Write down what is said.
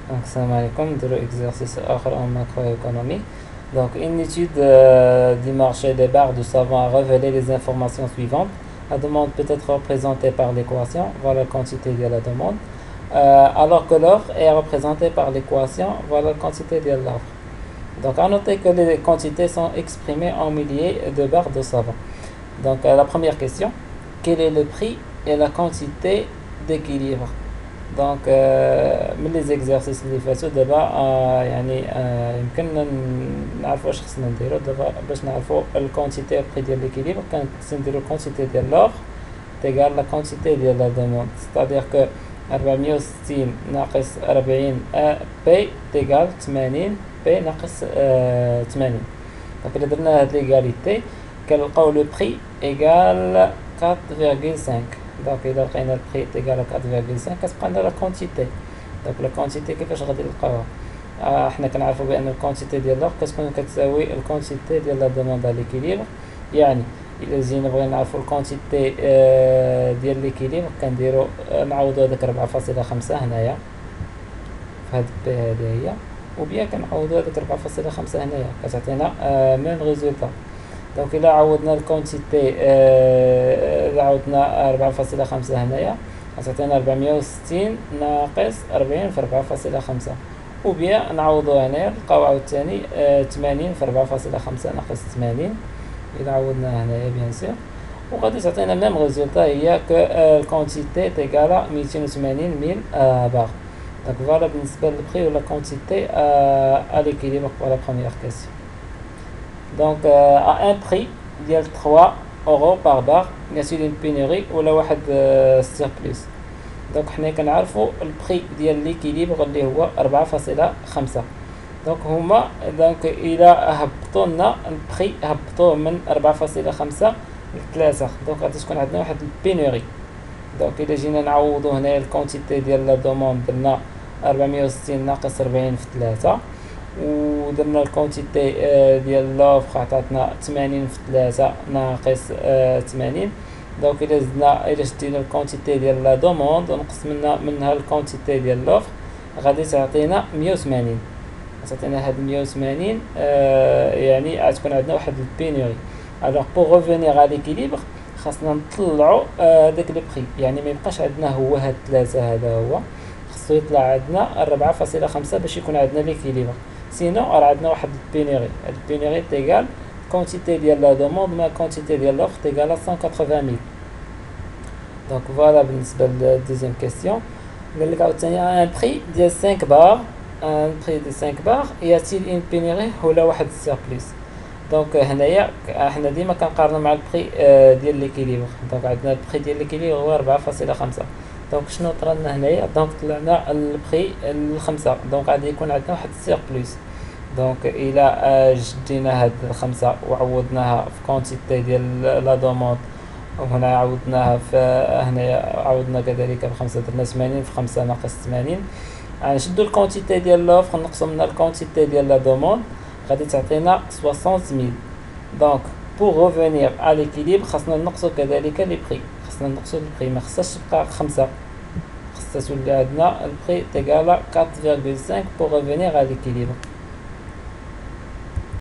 Donc, salam alaikum, de l'exercice autre en macroéconomie. Donc, une étude du marché des barres de savon a révélé les informations suivantes. La demande peut être représentée par l'équation, voilà la quantité de la demande, alors que l'offre est représentée par l'équation, voilà la quantité de l'offre. Donc, à noter que les quantités sont exprimées en milliers de barres de savon. Donc, la première question, quel est le prix et la quantité d'équilibre? Donc من لي زيكزارسيس اللي فاتوا دابا يعني يمكن نعرفوا واش خصنا نديرو دابا باش نعرفوا الكونتيتي بري ديال ليكيليبر. خصنا نديرو الكونتيتي ديال لوفر تيغال لا كونتيتي ديال لا دوموند، ستادير كو 460 ناقص 40 بي تيغال 80 بي ناقص 80. دونك الا درنا هاد ليغاليتي كنلقاو لو بري ايغال 4,5. دونك إذا لقينا البري تيغال 4,5 كتبقى لنا لا كونتيتي. دونك لا كونتيتي كيفاش غادي نلقاوها؟ حنا كنعرفو بأن الكونتيتي ديال لوفر كتكون كتساوي الكونتيتي ديال لا دوموند على ليكيليبر. يعني إلا جينا بغينا نعرفو الكونتيتي ديال ليكيليبر كنديرو نعوضو هداك 4,5 هنايا في هاد بي هادي هي، وبيان كنعوضو هداك 4,5 هنايا كتعطينا ميم ريزولطا. دونك إلا عوضنا الكونتيتي إلا عوضنا 4,5 هنايا غتعطينا 460 ناقص 40 في 4,5، وبيان نعوضو هنايا نلقاو عاوتاني 80 في 4,5 ناقص 80 إلا عوضنا هنايا بيان سور، وغادي تعطينا ميم ريزولطا هي كو الكونتيتي تيغالا 280,000 باغ. دونك فوالا بالنسبة للبري ولا كونتيتي à l'équilibre pour la première question. Donc à un prix ديال 3 euros par barre bien sûr une pénurie ولا واحد surplus. دونك حنا كنعرفوا البري ديال ليكيليبر اللي هو 4,5. دونك هما دونك الى هبطوا لنا البري هبطوه من 4,5 ل 3، دونك غادي تكون عندنا واحد البينوري. دونك الى جينا نعوضوا هنايا الكونتيتي ديال لا دوموند درنا 460 ناقص 40 في 3، ودرنا الكونتيتي ديال لوفر عطاتنا 80 في 3 ناقص 80. دونك الى شدينا الكونتيتي ديال لا دوموند ونقص منها الكونتيتي ديال لوفر غادي تعطينا 180. تعطينا هاد 180 يعني غتكون عندنا واحد البينوري. الوغ بوغ ريفونيغ ا ليكيليبر خاصنا نطلعوا داك لو بري، يعني ما يبقاش عندنا هو هاد 3 هذا هو، خصو يطلع عندنا 4,5 باش يكون عندنا ليكيليبر. سينو راه عندنا واحد البينوري، هاد البينوري تيغال كونتيتي ديال لا دوموند ما كونتيتي ديال لوفر تيغال 180,000. دونك فوالا بالنسبه للدوزيام كيسيون. قال لك عاوتاني ان بري ديال 5 بار، ان بري ديال 5 بار ياتيل ان بينوري ولا واحد السيربليس. دونك هنايا حنا ديما كنقارنوا مع البري ديال ليكيليبر. دونك عندنا البري ديال ليكيليبر هو 4,5. دونك شنو طرالنا هنايا؟ دونك طلعنا البري ل5، دونك غادي يكون عندنا واحد السيربليس. دونك الى جدينا هاد 5 وعوضناها في كونتيتي ديال لا دوموند، وهنا عوضناها في هنايا عوضنا كذلك ب5 درنا 80 في 5 ناقص 80. غنشدو الكونتيتي ديال لوفر نقصو منها الكونتيتي ديال لا دوموند غادي تعطينا 60,000. دونك بور ريفونيغ ا ليكيليبر خاصنا نقصو كذلك لي بري، خاصنا نقصو البري، ما خصهاش تبقى 5، خاصها تولي عندنا البري تيغالا 4,5 بور ريفونيغ ا ليكيليبر.